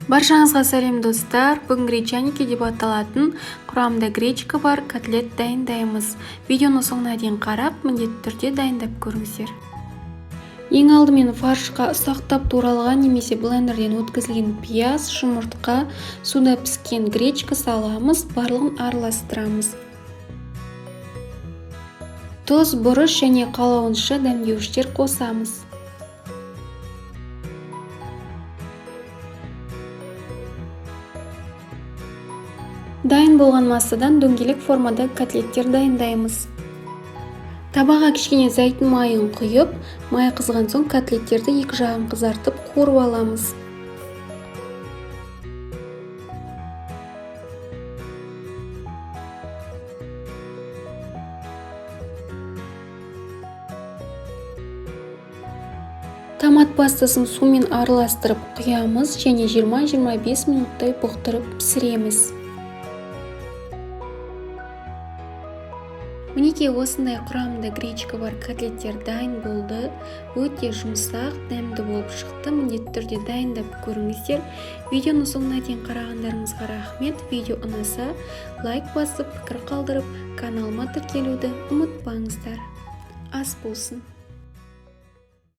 Баршаңызға сәлем достар. Бүгін гречаники деп аталатын құрамында гречка бар котлет дайындаймыз. Видеоны соңына дейін қарап, міндетті түрде дайындап көріңіздер. Ең алдымен фаршқа ұсақтап туралған немесе блендерден өткізілген пияз, жұмыртқа, суда піскен гречка саламыз, барлығын араластырамыз. Тұз, бұрыш және қалауынша дәмдеуіштер қосамыз. Дайын болған массадан дөңгелек формада котлеттер дайындаймыз. Табаға кішкене зәйтүн майын құйып, май қызған соң котлеттерді екі жағын қызартып қуырып аламыз. Томат пастасын сумен араластырып құямыз және 20-25 минуттай бұқтырып пісіреміз. Мінекей осындай құрамында гречка бар котлеттер дайын болды. Өте жұмсақ, дәмді болып шықты. Міндетті түрде дайындап көріңіздер. Видеоны соңына дейін қарағандарыңызға рахмет. Видео ұнаса, лайк басып, пікір қалдырып, каналыма тіркелуді ұмытпаңыздар. Ас болсын.